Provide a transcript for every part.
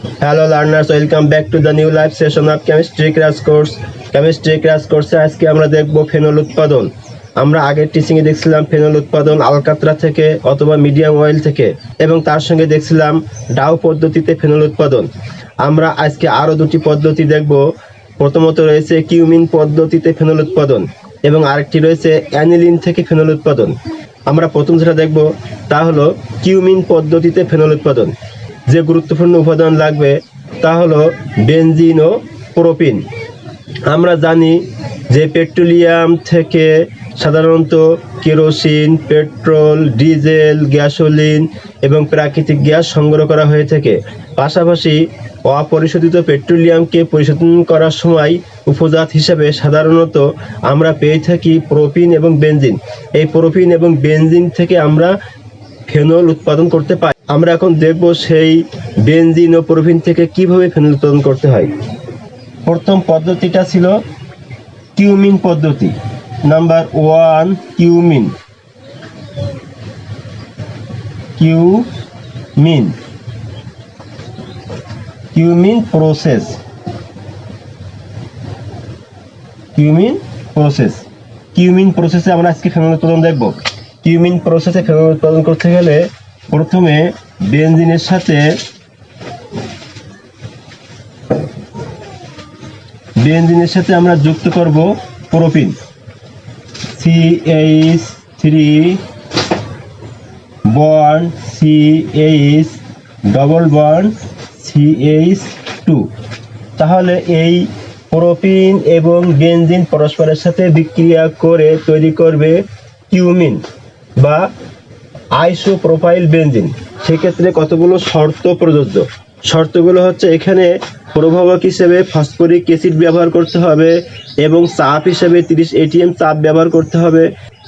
Hello learners, welcome back to the new live session of chemistry crash course. Chemistry crash course আজকে আমরা দেখব phenol উৎপাদন। আমরা আগের টিচিং এ দেখছিলাম ফেনল উৎপাদন আলকাতরা থেকে অথবা মিডিয়াম অয়েল থেকে, এবং তার সঙ্গে দেখছিলাম ডাউ পদ্ধতিতে ফেনল উৎপাদন। আমরা আজকে আরো দুটি পদ্ধতি দেখব। প্রথমত রয়েছে কিউমিন পদ্ধতিতে ফেনল উৎপাদন এবং আরেকটি রয়েছে অ্যানিলিন থেকে ফেনল উৎপাদন। আমরা প্রথম যেটা দেখব তা হলো কিউমিন পদ্ধতিতে ফেনল উৎপাদন। যে গুরুত্বপূর্ণ উপাদান লাগবে তা হলো বেনজিন ও প্রোপিন। আমরা জানি যে পেট্রোলিয়াম থেকে সাধারণত কেরোসিন, পেট্রোল, ডিজেল, গ্যাসোলিন এবং প্রাকৃতিক গ্যাস সংগ্রহ করা হয়ে থাকে। পাশাপাশি অপরিশোধিত পেট্রোলিয়ামকে পরিশোধন করার সময় উপজাত হিসাবে সাধারণত আমরা পেয়ে থাকি প্রোপিন এবং বেনজিন। এই প্রোপিন এবং বেনজিন থেকে আমরা ফেনল উৎপাদন করতে পারি। আমরা এখন দেখব সেই বেনজিন ও প্রোপিন থেকে কিভাবে ফেনল উৎপাদন করতে হয়। প্রথম পদ্ধতিটা ছিল কিউমিন পদ্ধতি। Number 1, cumin. Cumin cumin process. Cumin process cumin প্রসেসে আমরা আজকে ফেনল উৎপাদন দেখব। কিউমিন প্রসেসে ফেনল উৎপাদন করতে গেলে প্রথমে বেনজিনের সাথে আমরা যুক্ত করব propene, CH3 bond CH double bond CH2। তাহলে এই প্রোপিন এবং বেনজিন পরস্পরের সাথে বিক্রিয়া করে তৈরি করবে কিউমিন বা আইসোপ্রোপাইল বেনজিন। সেক্ষেত্রে কতগুলো শর্ত প্রযোজ্য। শর্তগুলো হচ্ছে, এখানে প্রভাবক হিসেবে ফসফরিক অ্যাসিড ব্যবহার করতে হবে এবং চাপ হিসেবে 30 atm চাপ ব্যবহার করতে হবে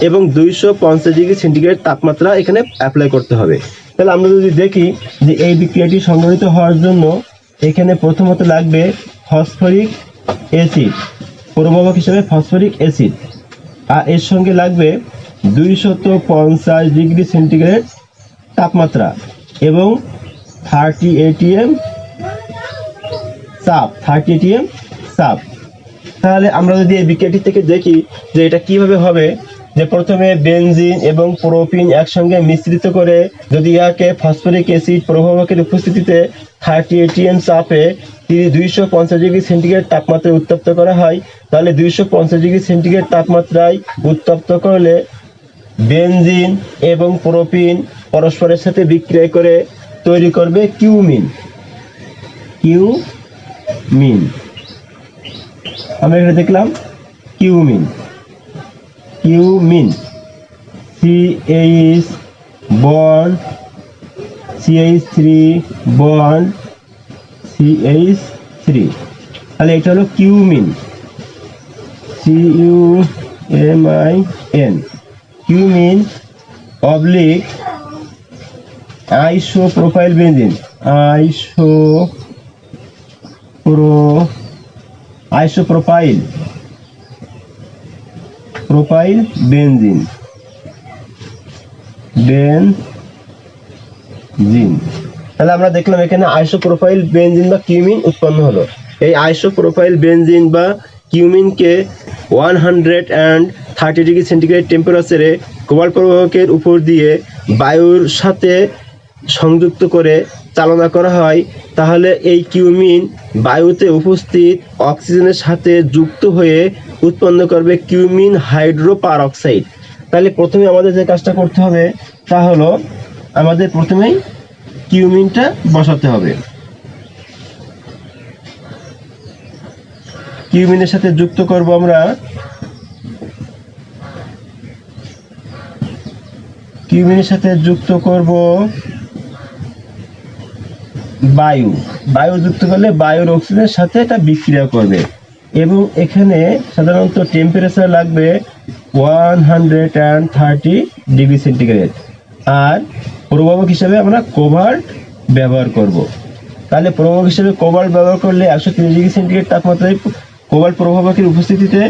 এবং 250 ডিগ্রি সেন্টিগ্রেড তাপমাত্রা এখানে অ্যাপ্লাই করতে হবে। তাহলে আমরা যদি দেখি যে এই বিক্রিয়াটি সংঘটিত হওয়ার জন্য এখানে প্রথমত লাগবে ফসফরিক অ্যাসিড, প্রভাবক হিসেবে ফসফরিক অ্যাসিড, আর এর সঙ্গে লাগবে 250 ডিগ্রি সেন্টিগ্রেড তাপমাত্রা এবং 30 atm চাপ। তাহলে আমরা যদি এই বিক্রিয়াটি থেকে দেখি যে এটা কিভাবে হবে, যে প্রথমে বেনজিন এবং প্রোপিন একসঙ্গে মিশ্রিত করে যদি ইয়াকে ফসফরিক অ্যাসিড প্রভাবকের উপস্থিতিতে 30 atm চাপে 250 ডিগ্রি সেন্টিগ্রেড তাপমাত্রায় উত্তপ্ত করা হয়, তাহলে 250 ডিগ্রি সেন্টিগ্রেড তাপমাত্রায় উত্তপ্ত করলে বেনজিন এবং প্রোপিন পরস্পরের সাথে বিক্রিয়া করে তৈরি করবে কিউমিন। আমরা এখানে দেখলাম cumin CH bond CH3 bond CH3। তাহলে এটা হলো cumin, CUMIN। Cumin oblique isopropyl benzene, isopropyl benzene. তাহলে আমরা দেখলাম এখানে আইসোপ্রোপাইল বেনজিন বা কিউমিন উৎপন্ন হলো। এই আইসোপ্রোপাইল বেনজিন বা কিউমিনকে 130 ডিগ্রি সেন্টিগ্রেড টেম্পারেচারে কোবাল্ট প্রবাহকের উপর দিয়ে বায়ুর সাথে সংযুক্ত করে চালনা করা হয়। তাহলে এই কিউমিন বায়ুতে উপস্থিত অক্সিজেনের সাথে যুক্ত হয়ে উৎপন্ন করবে কিউমিন হাইড্রোপারঅক্সাইড। তাহলে প্রথমে আমাদের যে কাজটা করতে হবে তা হলো আমাদের প্রথমেই কিউমিনটা বসাতে হবে। কিউমিনের সাথে যুক্ত করব আমরা বায়ু যুক্ত করলে বায়ুর অক্সিজেনের সাথে এটা বিক্রিয়া করবে এবং এখানে সাধারণত টেম্পারেচার লাগবে 130 ডিগ্রি সেন্টিগ্রেড। আর প্রভাবক হিসেবে আমরা কোবাল্ট ব্যবহার করব। তাহলে প্রভাবক হিসেবে কোবাল্ট ব্যবহার করলে 130 ডিগ্রি সেন্টিগ্রেড তাপমাত্রায় কোবাল্ট প্রভাবকের উপস্থিতিতে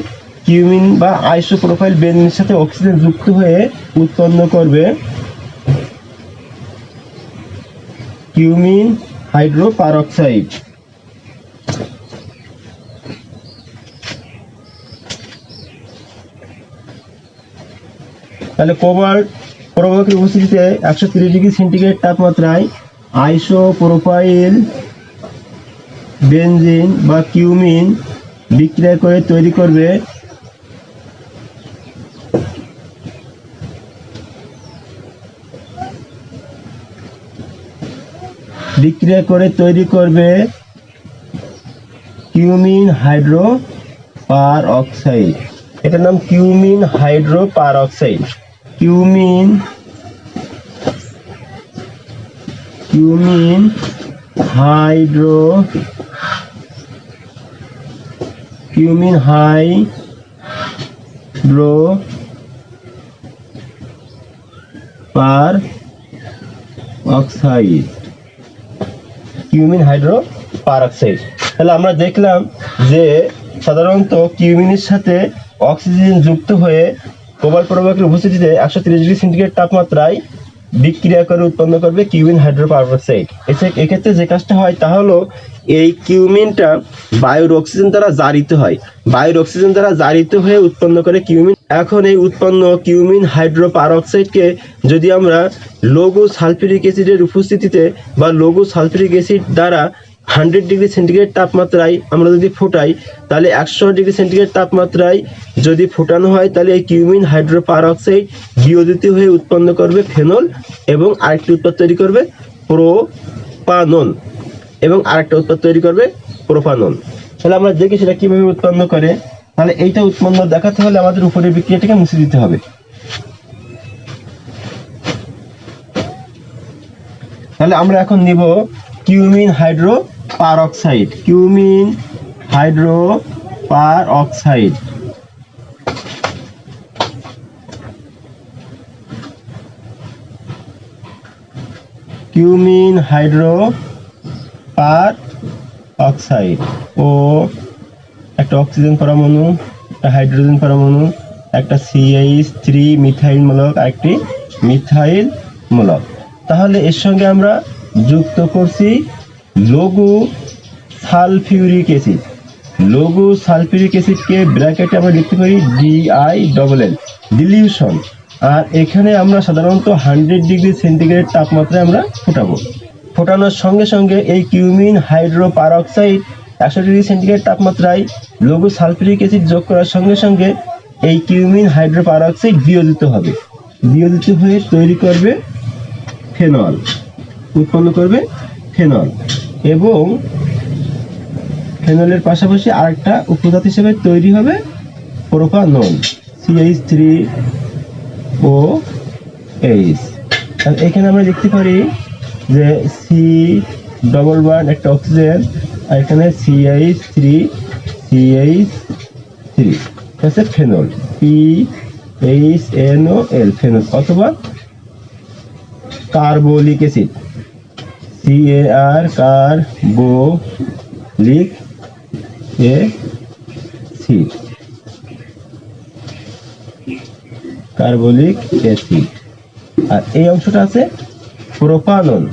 কিউমিন বা আইসোপ্রোপাইল বেনজিনের সাথে অক্সিজেন যুক্ত হয়ে উৎপন্ন করবে কিউমিন হাইড্রোপারঅক্সাইড। তাহলে কোবাল্ট প্রবাহকের উপস্থিতিতে 130 ডিগ্রি সেন্টিগ্রেড তাপমাত্রায় আইসোপ্রোপাইল বেনজিন বা কিউমিন বিক্রিয়া করে তৈরি করবে কিউমিন হাইড্রোপারঅক্সাইড। এটার নাম কিউমিন হাইড্রোপারঅক্সাইড। কিউমিন হাইড্রোপারঅক্সাইড। তাহলে আমরা দেখলাম যে সাধারণত কিউমিনের সাথে অক্সিজেন যুক্ত হয়ে কোবাল্ট প্রবাহকের উপস্থিতিতে 130 ডিগ্রি সেন্টিগ্রেড তাপমাত্রায় বিক্রিয়া করে উৎপন্ন করবে কিউমিন হাইড্রোপারঅক্সাইড। এক্ষেত্রে যে কাজটা হয় তা হলো এই কিউমিনটা বায়ুর অক্সিজেন দ্বারা জারিত হয়ে উৎপন্ন করে কিউমিন। এখন এই উৎপন্ন কিউমিন হাইড্রোপারঅক্সাইডকে যদি আমরা লঘু সালফিউরিক অ্যাসিডের উপস্থিতিতে বা লঘু সালফিউরিক অ্যাসিড দ্বারা 100 ডিগ্রি সেন্টিগ্রেড তাপমাত্রায় আমরা যদি ফোটাই, তাহলে 100 ডিগ্রি সেন্টিগ্রেড তাপমাত্রায় যদি ফোটানো হয় তাহলে এই কিউমিন হাইড্রোপারঅক্সাইড বিয়োজিত হয়ে উৎপন্ন করবে ফেনল এবং আরেকটি উৎপাদ তৈরি করবে প্রোপানন তাহলে আমরা দেখি সেটা কিভাবে উৎপন্ন করে। তাহলে এইটা উৎপন্ন দেখাতে হলে আমাদের উপরের বিক্রিয়াটাকে মুছে দিতে হবে। তাহলে আমরা এখন নিব কিউমিন হাইড্রোপারঅক্সাইড। কিউমিন হাইড্রোপারঅক্সাইড ও একটা অক্সিজেন পরমাণু, একটা হাইড্রোজেন পরমাণু, একটা CH3 মিথাইল মূলক, আরেকটি মিথাইল মূলক। তাহলে এর সঙ্গে আমরা যুক্ত করছি লঘু সালফিউরিক অ্যাসিডকে ব্র্যাকেটে আমরা লিখতে পারি DILL, ডিলিউশন। আর এখানে আমরা সাধারণত 100 ডিগ্রি সেন্টিগ্রেড তাপমাত্রায় আমরা ফোটানোর সঙ্গে সঙ্গে এই কিউমিন হাইড্রোপারঅক্সাইড 100 ডিগ্রি সেন্টিগ্রেড তাপমাত্রায় লঘু সালফিউরিক অ্যাসিড যোগ করার সঙ্গে সঙ্গে এই কিউমিন হাইড্রোপারঅক্সাইড বিয়োজিত হয়ে তৈরি করবে ফেনল, উৎপন্ন করবে ফেনল। এবং ফেনলের পাশাপাশি আরেকটা উপজাত হিসেবে তৈরি হবে প্রোপানন, CH3OH। এখানে আমরা দেখতে পারি যে C++ একটা অক্সিজেন, আর এখানে CH3 ফেনল, PHNOL ফেনল, অথবা কার্বলিক অ্যাসিড, কার্বলিক অ্যাসিড। আর এই অংশটা আছে প্রোপানন।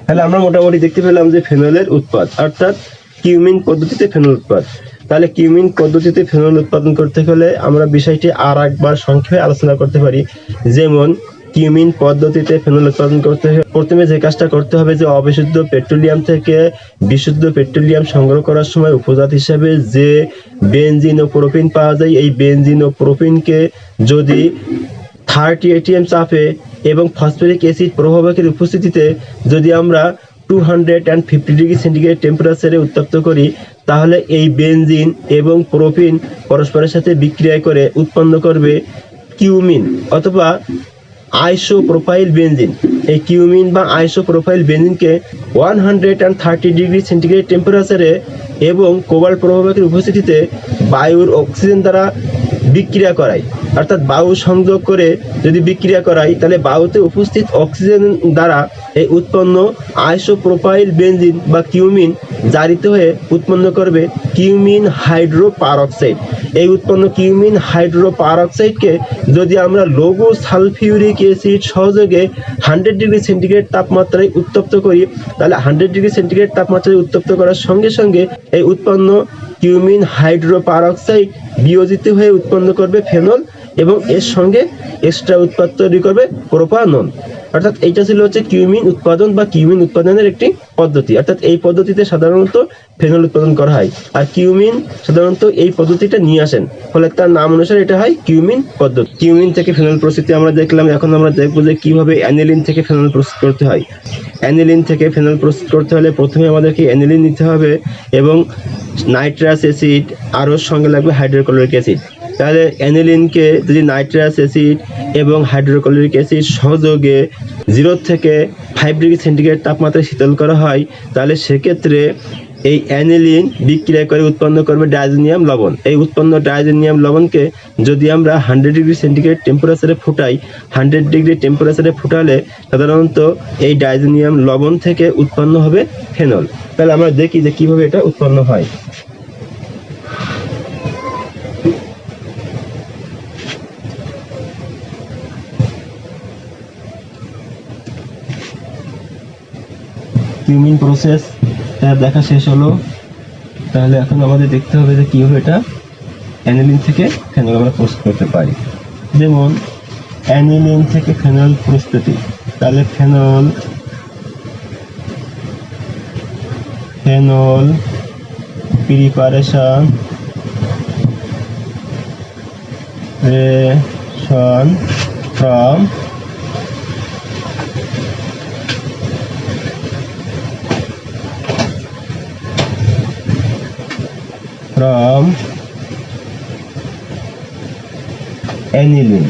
তাহলে আমরা মোটামুটি দেখতে পেলাম যে ফেনলের উৎপাদ, অর্থাৎ কিউমিন পদ্ধতিতে ফেনল উৎপাদ। তাহলে কিউমিন পদ্ধতিতে ফেনল উৎপাদন করতে হলে আমরা বিষয়টি আর একবার সংক্ষেপে আলোচনা করতে পারি। যেমন কিউমিন পদ্ধতিতে ফেনল উৎপাদন করতে হলে প্রথমে যে কাজটা করতে হবে যে অবিশুদ্ধ পেট্রোলিয়াম থেকে বিশুদ্ধ পেট্রোলিয়াম সংগ্রহ করার সময় উপজাত হিসেবে যে বেনজিন ও প্রোপিন পাওয়া যায়, এই বেনজিন ও প্রোপিনকে যদি 30 atm চাপে এবং ফসফরিক অ্যাসিড প্রভাবকের উপস্থিতিতে যদি আমরা 250 ডিগ্রি সেন্টিগ্রেড টেম্পারেচারে উত্তপ্ত করি, তাহলে এই বেনজিন এবং প্রোপিন পরস্পরের সাথে বিক্রিয়া করে উৎপন্ন করবে কিউমিন অথবা আইসোপ্রোপাইল বেনজিন। এই কিউমিন বা আইসোপ্রোপাইল বেনজিনকে 130 ডিগ্রি সেন্টিগ্রেড টেম্পারেচারে এবং কোবাল্ট প্রভাবকের উপস্থিতিতে বায়ুর অক্সিজেন দ্বারা বিক্রিয়া করাই, অর্থাৎ বায়ু সংযোগ করে যদি বিক্রিয়া করাই, তাহলে বায়ুতে উপস্থিত অক্সিজেন দ্বারা এই উৎপন্ন আইসোপ্রোপাইল বেনজিন বা কিউমিন জারিত হয়ে উৎপন্ন করবে কিউমিন হাইড্রোপারঅক্সাইড। এই উৎপন্ন কিউমিন হাইড্রোপারঅক্সাইডকে যদি আমরা লঘু সালফিউরিক অ্যাসিড সহযোগে 100 ডিগ্রি সেন্টিগ্রেড তাপমাত্রায় উত্তপ্ত করি, তাহলে 100 ডিগ্রি সেন্টিগ্রেড তাপমাত্রায় উত্তপ্ত করার সঙ্গে সঙ্গে এই উৎপন্ন কিউমিন হাইড্রোপারঅক্সাইড বিয়োজিত হয়ে উৎপন্ন করবে ফেনল, এবং এর সঙ্গে এক্সট্রা উৎপাদ তৈরি করবে প্রোপানন। অর্থাৎ এইটা ছিল হচ্ছে কিউমিন উৎপাদন বা কিউমিন উৎপাদনের একটি পদ্ধতি। অর্থাৎ এই পদ্ধতিতে সাধারণত ফেনল উৎপাদন করা হয়, আর কিউমিন সাধারণত এই পদ্ধতিটা নিয়ে আসেন, ফলে তার নাম অনুসারে এটা হয় কিউমিন পদ্ধতি। কিউমিন থেকে ফেনল প্রস্তুতি আমরা দেখলাম। এখন আমরা দেখবো যে কিভাবে অ্যানিলিন থেকে ফেনল প্রস্তুত করতে হয়। অ্যানিলিন থেকে ফেনল প্রস্তুত করতে হলে প্রথমে আমাদেরকে অ্যানিলিন নিতে হবে এবং নাইট্রাস অ্যাসিড, আর ওর সঙ্গে লাগবে হাইড্রোক্লোরিক অ্যাসিড। তাহলে অ্যানিলিনকে যদি নাইট্রাস অ্যাসিড এবং হাইড্রোক্লোরিক অ্যাসিড সহযোগে 0 থেকে 5 ডিগ্রি সেন্টিগ্রেড তাপমাত্রায় শীতল করা হয়, তাহলে সেক্ষেত্রে এই অ্যানিলিন বিক্রিয়া করে উৎপন্ন করবে ডাইজোনিয়াম লবণ। এই উৎপন্ন ডাইজোনিয়াম লবণকে যদি আমরা 100 ডিগ্রি সেন্টিগ্রেড টেম্পারেচারে ফুটাই, 100 ডিগ্রি টেম্পারেচারে ফুটালে সাধারণত এই ডাইজোনিয়াম লবণ থেকে উৎপন্ন হবে ফেনল। তাহলে আমরা দেখি যে কিভাবে এটা উৎপন্ন হয়। কিউমিন প্রসেস দেখা শেষ হলো। তাহলে এখন আমাদের দেখতে হবে যে কিভাবে এটা অ্যানিলিন থেকে ফেনল আমরা প্রস্তুত করতে পারি। যেমন অ্যানিলিন থেকে ফেনল প্রস্তুতি, তাহলে ফেনল প্রিপারেশন from aniline।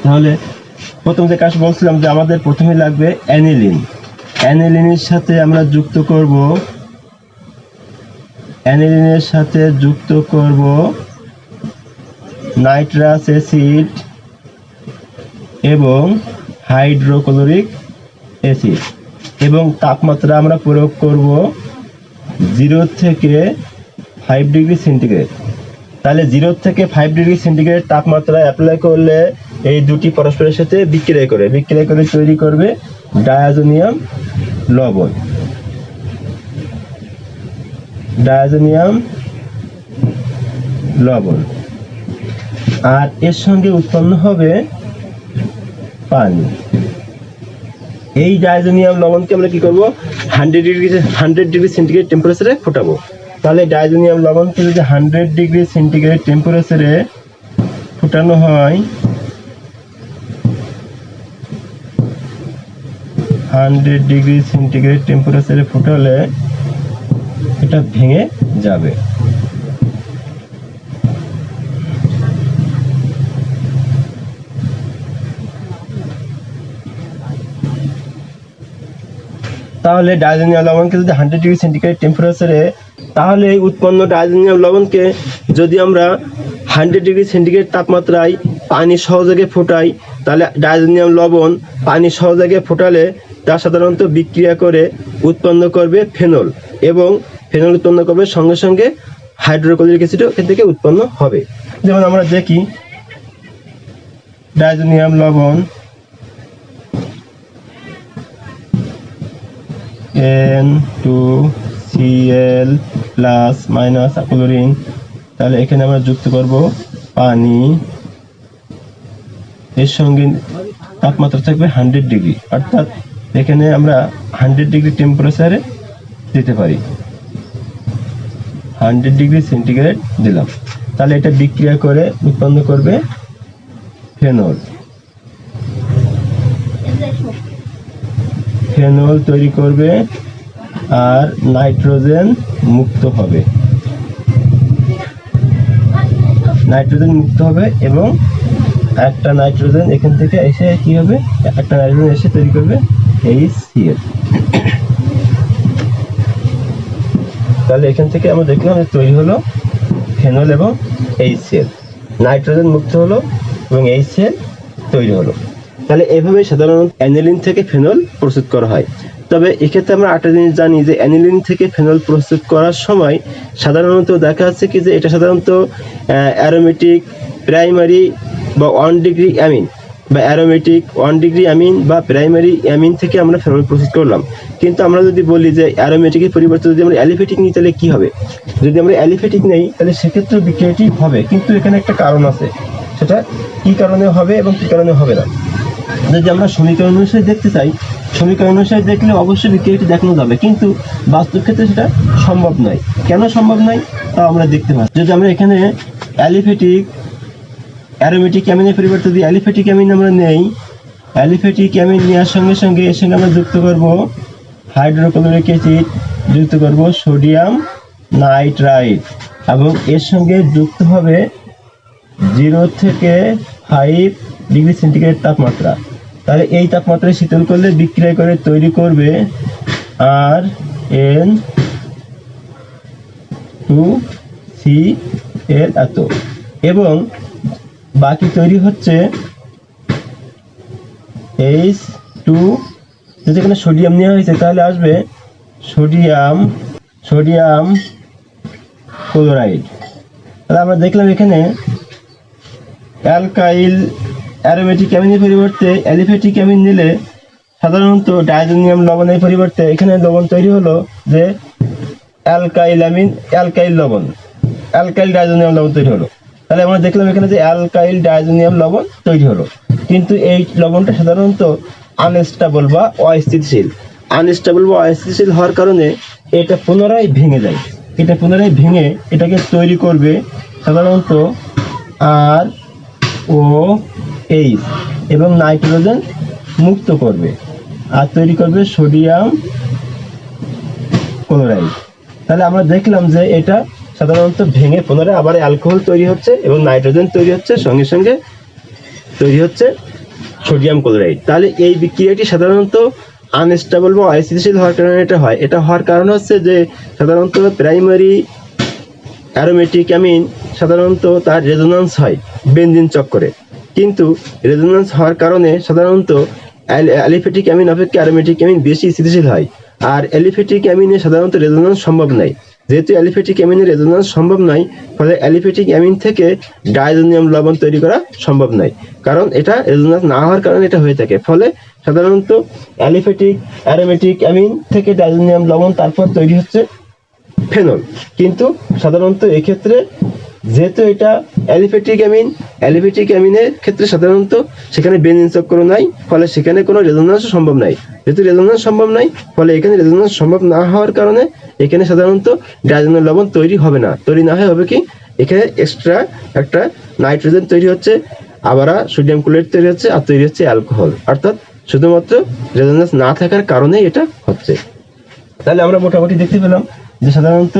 তাহলে প্রথম যে কাজ বলছিলাম যে আমাদের প্রথমে লাগবে অ্যানিলিন। অ্যানিলিনের সাথে আমরা যুক্ত করব নাইট্রাস অ্যাসিড এবং হাইড্রোক্লোরিক অ্যাসিড, এবং তাপমাত্রা আমরা প্রয়োগ করব 0 থেকে 5 ডিগ্রি সেন্টিগ্রেড। তাহলে 0 থেকে 5 ডিগ্রি সেন্টিগ্রেড তাপমাত্রা অ্যাপ্লাই করলে এই দুটি পরস্পরের সাথে বিক্রিয়া করে তৈরি করবে ডায়াজোনিয়াম লবণ, আর এর সঙ্গে উৎপন্ন হবে পানি। এই ডায়াজোনিয়াম লবণকে আমরা কি করব, 100 ডিগ্রি সেন্টিগ্রেড টেম্পারেচারে ফোটাবো। তাহলে ডায়াজোনিয়াম লবণকে যদি 100 ডিগ্রি সেন্টিগ্রেড টেম্পারেচারে ফোটানো হয়, 100 ডিগ্রি সেন্টিগ্রেড টেম্পারেচারে ফোটালে এটা ভেঙে যাবে। তাহলে ডাইজোনিয়াম লবণকে যদি 100 ডিগ্রি সেন্টিগ্রেড টেম্পারেচারে, তাহলে এই উৎপন্ন ডাইজোনিয়াম লবণকে যদি আমরা 100 ডিগ্রি সেন্টিগ্রেড তাপমাত্রায় পানি সহযোগে ফোটাই, তাহলে ডাইজোনিয়াম লবণ পানি সহযোগে ফোটালে তা সাধারণত বিক্রিয়া করে উৎপন্ন করবে ফেনল, এবং ফেনল উৎপন্ন করবে সঙ্গে সঙ্গে হাইড্রোক্লোরিক অ্যাসিডও এখান থেকে উৎপন্ন হবে। যেমন আমরা দেখি ডাইজোনিয়াম লবণ N2Cl প্লাস ক্লোরিন, তাহলে এখানে আমরা যুক্ত করব পানি, এর সঙ্গে তাপমাত্রা থাকবে 100 ডিগ্রি, অর্থাৎ এখানে আমরা 100 ডিগ্রি টেম্পারেচারে দিতে পারি, 100 ডিগ্রি সেন্টিগ্রেড দিলাম। তাহলে এটা বিক্রিয়া করে উৎপন্ন করবে ফেনল তৈরি করবে, আর নাইট্রোজেন মুক্ত হবে এবং একটা নাইট্রোজেন এখান থেকে এসে কি হবে, একটা নাইট্রোজেন এসে তৈরি করবে HCl। তাহলে এখান থেকে আমরা দেখলাম যে তৈরি হলো ফেনল এবং HCl, নাইট্রোজেন মুক্ত হলো এবং HCl তৈরি হলো। তাহলে এইভাবে সাধারণত অ্যানিলিন থেকে ফেনল প্রস্তুত করা হয়। তবে এক্ষেত্রে আমরা একটা জিনিস জানি যে অ্যানিলিন থেকে ফেনল প্রস্তুত করার সময় সাধারণত দেখা যাচ্ছে কি যে এটা সাধারণত অ্যারোমেটিক প্রাইমারি বা 1 ডিগ্রি অ্যামিন বা অ্যারোমেটিক 1 ডিগ্রি অ্যামিন বা প্রাইমারি অ্যামিন থেকে আমরা ফেনল প্রস্তুত করলাম। কিন্তু আমরা যদি বলি যে অ্যারোমেটিকের পরিবর্তে যদি আমরা অ্যালিফেটিক নিই তাহলে কি হবে? যদি আমরা অ্যালিফেটিক নেই তাহলে সেক্ষেত্রে বিক্রিয়াটি হবে, কিন্তু এখানে একটা কারণ আছে, সেটা কি কারণে হবে এবং কি কারণে হবে না। যদি আমরা সমীকরণ অনুসারে দেখতে চাই, সমীকরণ অনুসারে দেখলে অবশ্যই বিক্রিয়াটি দেখানো যাবে, কিন্তু বাস্তব ক্ষেত্রে সেটা সম্ভব নয়। কেন সম্ভব নয় তা আমরা দেখতে পাচ্ছি। যদি আমরা এখানে অ্যালিফেটিক অ্যারোমেটিক অ্যামিনের পরিবর্তে যদি অ্যালিফেটিক অ্যামিন আমরা নেই, অ্যালিফেটিক অ্যামিন নেওয়ার সঙ্গে সঙ্গে এর সঙ্গে আমরা যুক্ত করব হাইড্রোক্লোরিক অ্যাসিড, যুক্ত করব সোডিয়াম নাইট্রাইট এবং এর সঙ্গে যুক্ত হবে 0 থেকে 5 ডিগ্রি সেন্টিগ্রেড তাপমাত্রা। তাহলে এই তাপমাত্রায় শীতল করলে বিক্রিয়া করে তৈরি করবে RN2Cl এত, এবং বাকি তৈরি হচ্ছে H2, যেখানে সোডিয়াম নেওয়া হয়েছে তাহলে আসবে সোডিয়াম ক্লোরাইড। তাহলে আমরা দেখলাম এখানে অ্যালকাইল অ্যারোমেটিক অ্যামিনের পরিবর্তে অ্যালিফেটিক অ্যামিন নিলে সাধারণত ডাইজোনিয়াম লবণের পরিবর্তে এখানে লবণ তৈরি হলো যে অ্যালকাইল অ্যামিন, অ্যালকাইল লবণ, অ্যালকাইল ডাইজোনিয়াম লবণ তৈরি হলো। তাহলে আমরা দেখলাম এখানে যে অ্যালকাইল ডাইজোনিয়াম লবণ তৈরি হলো, কিন্তু এই লবণটা সাধারণত আনস্টেবল বা অস্থিতিশীল। আনস্টেবল বা অস্থিতিশীল হওয়ার কারণে এটা পুনরায় ভেঙে যায়। এটা পুনরায় ভেঙে এটাকে তৈরি করবে সাধারণত ROH এবং নাইট্রোজেন মুক্ত করবে আর তৈরি করবে সোডিয়াম ক্লোরাইড। তাহলে আমরা দেখলাম যে এটা সাধারণত ভেঙে পুনরায় আবার অ্যালকোহল তৈরি হচ্ছে এবং নাইট্রোজেন তৈরি হচ্ছে, সঙ্গে সঙ্গে তৈরি হচ্ছে সোডিয়াম ক্লোরাইড। তাহলে এই বিক্রিয়াটি সাধারণত আনস্টেবল বা অস্থিতিশীল হওয়ার কারণে এটা হয়। এটা হওয়ার কারণ হচ্ছে যে সাধারণত প্রাইমারি অ্যারোমেটিক অ্যামিন সাধারণত তার রেজোন্যান্স হয় বেনজিন চক্করে, কিন্তু রেজোন্যান্স হওয়ার কারণে সাধারণত অ্যালিফেটিক অ্যামিন অপেক্ষা অ্যারোমেটিক অ্যামিন বেশি স্থিতিশীল হয়। আর অ্যালিফেটিক অ্যামিনে সাধারণত রেজোন্যান্স সম্ভব নয়। যেহেতু অ্যালিফেটিক অ্যামিনের রেজোন্যান্স সম্ভব নয়, ফলে অ্যালিফেটিক অ্যামিন থেকে ডাইজোনিয়াম লবণ তৈরি করা সম্ভব নয়, কারণ এটা রেজোন্যান্স না হওয়ার কারণে এটা হয়ে থাকে। ফলে সাধারণত অ্যালিফেটিক অ্যারোমেটিক অ্যামিন থেকে ডাইজোনিয়াম লবণ তারপর তৈরি হচ্ছে ফেনল। কিন্তু সাধারণত এক্ষেত্রে যেহেতু এটা অ্যালিফেটিক অ্যামিনের ক্ষেত্রে সাধারণত সেখানে বেনজিন চক্র নাই, ফলে সেখানে কোনো রেজোন্যান্স সম্ভব নাই। যেহেতু রেজোন্যান্স সম্ভব নাই, ফলে এখানে রেজোন্যান্স সম্ভব না হওয়ার কারণে এখানে সাধারণত ডাইজোনিয়াম লবণ তৈরি হবে না। তৈরি না হয় হবে কি, এখানে এক্সট্রা একটা নাইট্রোজেন তৈরি হচ্ছে, আবার সোডিয়াম ক্লোরাইড তৈরি হচ্ছে, আর তৈরি হচ্ছে অ্যালকোহল। অর্থাৎ শুধুমাত্র রেজোন্যান্স না থাকার কারণেই এটা হচ্ছে। তাহলে আমরা মোটামুটি দেখতে পেলাম যে সাধারণত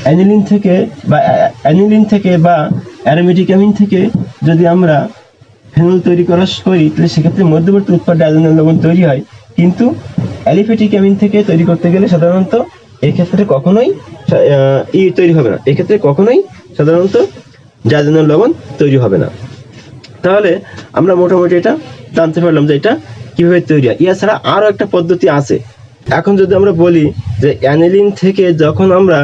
অ্যানিলিন থেকে বা অ্যারোমেটিক অ্যামিন থেকে যদি আমরা ফেনল তৈরি করি তাহলে সেক্ষেত্রে মধ্যবর্তী উৎপাদ ডাইজোনিয়াম লবণ তৈরি হয়, কিন্তু অ্যালিফেটিক অ্যামিন থেকে তৈরি করতে গেলে সাধারণত এক্ষেত্রে কখনোই তৈরি হবে না। এক্ষেত্রে কখনোই সাধারণত ডাইজোনিয়াম লবণ তৈরি হবে না। তাহলে আমরা মোটামুটি এটা জানতে পারলাম যে এটা কিভাবে তৈরি হয়। এছাড়া আরও একটা পদ্ধতি আছে। এখন যদি আমরা বলি যে অ্যানিলিন থেকে যখন আমরা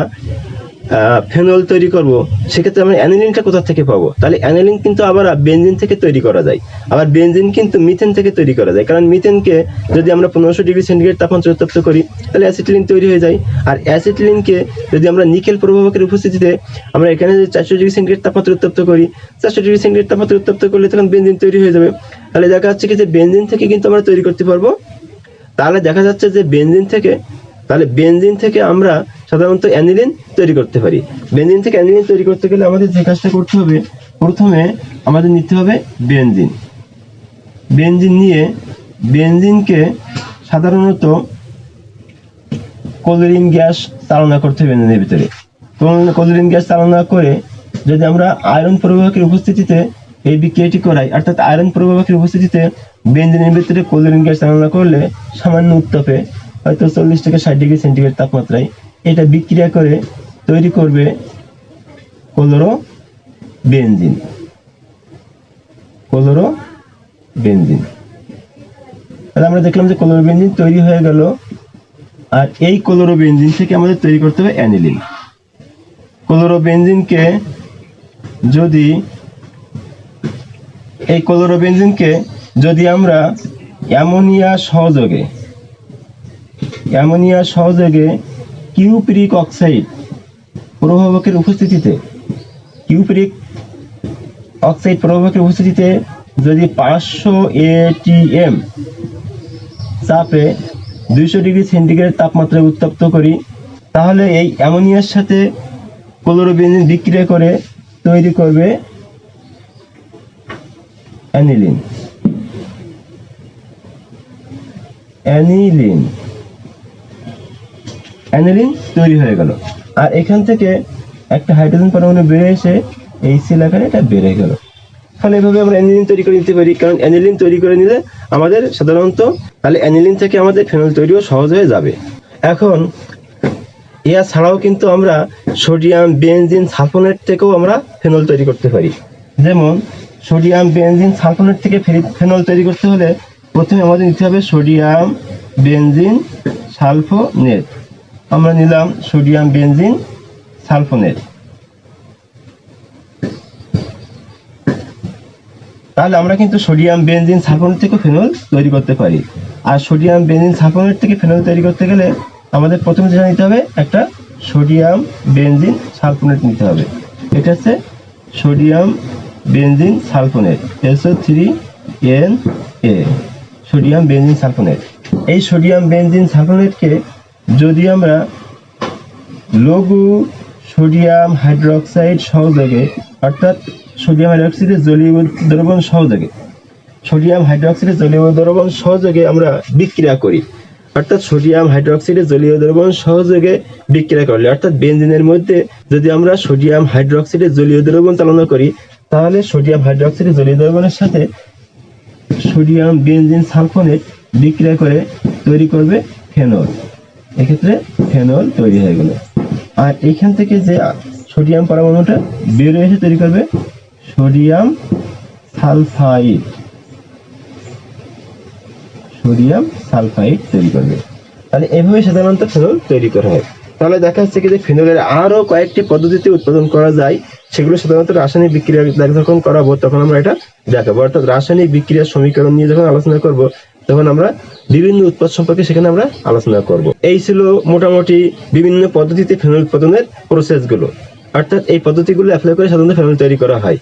ফেনল তৈরি করব, সেক্ষেত্রে আমরা অ্যানিলিনটা কোথা থেকে পাবো? তাহলে অ্যানিলিন কিন্তু আবার বেনজিন থেকে তৈরি করা যায়, আবার বেনজিন কিন্তু মিথেন থেকে তৈরি করা যায়। কারণ মিথেনকে যদি আমরা 1500 ডিগ্রি সেন্টিগ্রেড তাপমাত্রায় উত্তপ্ত করি তাহলে অ্যাসিটিলিন তৈরি হয়ে যায়। আর অ্যাসিটিলিনকে যদি আমরা নিকেল প্রভাবকের উপস্থিতিতে আমরা এখানে যদি 400 ডিগ্রি সেন্টিগ্রেড তাপমাত্রায় উত্তপ্ত করি, 400 ডিগ্রি সেন্টিগ্রেড তাপমাত্রায় উত্তপ্ত করলে তখন বেনজিন তৈরি হয়ে যাবে। তাহলে দেখা যাচ্ছে কি যে বেনজিন থেকে কিন্তু আমরা তৈরি করতে পারবো। তাহলে দেখা যাচ্ছে যে বেনজিন থেকে আমরা সাধারণত অ্যানিলিন তৈরি করতে পারি। বেনজিন থেকে অ্যানিলিন তৈরি করতে গেলে আমাদের যে কাজটা করতে হবে, প্রথমে আমাদের নিতে হবে বেনজিন নিয়ে বেনজিনকে সাধারণত ক্লোরিন গ্যাস চালনা করতে হবে বেনজিনের ভিতরে। ক্লোরিন গ্যাস চালনা করে যদি আমরা আয়রন প্রবাহকের উপস্থিতিতে এই বিক্রিয়াটি করায়, অর্থাৎ আয়রন প্রভাবকের উপস্থিতিতে বেনজিনের ভিতরে ক্লোরিন গ্যাস চালনা করলে সামান্য উত্তাপে, হয়তো 40 থেকে 60 ডিগ্রি সেন্টিগ্রেড তাপমাত্রায় এটা বিক্রিয়া করে তৈরি করবে ক্লোরোবেনজিন। তাহলে আমরা দেখলাম যে ক্লোরোবেনজিন তৈরি হয়ে গেল, আর এই ক্লোরোবেনজিন থেকে আমাদের তৈরি করতে হবে অ্যানিলিন। ক্লোরোবেনজিনকে যদি আমরা অ্যামোনিয়া সহযোগে কিউপ্রিক অক্সাইড প্রভাবকের উপস্থিতিতে যদি 500 atm চাপে 200 ডিগ্রি সেন্টিগ্রেড তাপমাত্রায় উত্তপ্ত করি, তাহলে এই অ্যামোনিয়ার সাথে ক্লোরোবেনজিন বিক্রিয়া করে তৈরি করবে অ্যানিলিন। তৈরি হয়ে গেল, আর এখান থেকে একটা হাইড্রোজেন পরমাণু বেড়ে এসে এই সিল আকারে এটা বেড়ে গেল। ফলে এভাবে আমরা অ্যানিলিন তৈরি করে নিতে পারি, কারণ অ্যানিলিন তৈরি করে নিলে আমাদের সাধারণত তাহলে অ্যানিলিন থেকে আমাদের ফেনল তৈরিও সহজ হয়ে যাবে। এখন ইয়া ছাড়াও কিন্তু আমরা সোডিয়াম বেনজিন সালফোনেট থেকেও আমরা ফেনল তৈরি করতে পারি। যেমন সোডিয়াম বেনজিন সালফোনেট থেকে ফেনল তৈরি করতে হলে প্রথমে আমাদের নিতে হবে সোডিয়াম বেনজিন সালফোনেট। আমরা নিলাম সোডিয়াম বেনজিন সালফোনেট। তাহলে আমরা কিন্তু সোডিয়াম বেনজিন সালফোনেট থেকে ফেনল তৈরি করতে পারি। আর সোডিয়াম বেনজিন সালফোনেট থেকে ফেনল তৈরি করতে গেলে আমাদের প্রথমে যেটা নিতে হবে একটা সোডিয়াম বেনজিন সালফোনেট নিতে হবে। এটা হচ্ছে sodium benzene sulphonate, SO3Na, sodium benzene sulphonate. এই সোডিয়াম বেনজিন সালফোনেটকে যদি আমরা লঘু সোডিয়াম হাইড্রোক্সাইড সহযোগে, অর্থাৎ সোডিয়াম হাইড্রোক্সাইডের জলীয় দ্রবণ সহযোগে আমরা বিক্রিয়া করি, অর্থাৎ সোডিয়াম হাইড্রোক্সাইডের জলীয় দ্রবণ সহযোগে বিক্রিয়া করলে, অর্থাৎ বেনজিনের মধ্যে যদি আমরা সোডিয়াম হাইড্রোক্সাইডের জলীয় দ্রবণ চালনা করি, তাহলে সোডিয়াম হাইড্রোক্সাইডের জলীয় দ্রবণের সাথে সোডিয়াম বেনজিন সালফোনেট বিক্রিয়া করে তৈরি করবে ফেনল। এক্ষেত্রে ফেনল তৈরি হয়ে গেল। আর এইখান থেকে যে সোডিয়াম পরমাণুটা বের হয়ে এসে তৈরি করবে সোডিয়াম সালফাইড তৈরি করবে। তাহলে এভাবে সাধারণত ফেনল তৈরি করা হয়। তাহলে দেখা যাচ্ছে কি যে ফেনলের আরো কয়েকটি পদ্ধতিতে উৎপাদন করা যায়, সেগুলো সাধারণত রাসায়নিক বিক্রিয়া যখন করাবো তখন আমরা এটা দেখাবো। অর্থাৎ রাসায়নিক বিক্রিয়ার সমীকরণ নিয়ে যখন আলোচনা করব তখন আমরা বিভিন্ন উৎপাদ সম্পর্কে সেখানে আমরা আলোচনা করব। এই ছিল মোটামুটি বিভিন্ন পদ্ধতিতে ফেনল উৎপাদনের প্রসেসগুলো, অর্থাৎ এই পদ্ধতিগুলো অ্যাপ্লাই করে সাধারণত ফেনল তৈরি করা হয়।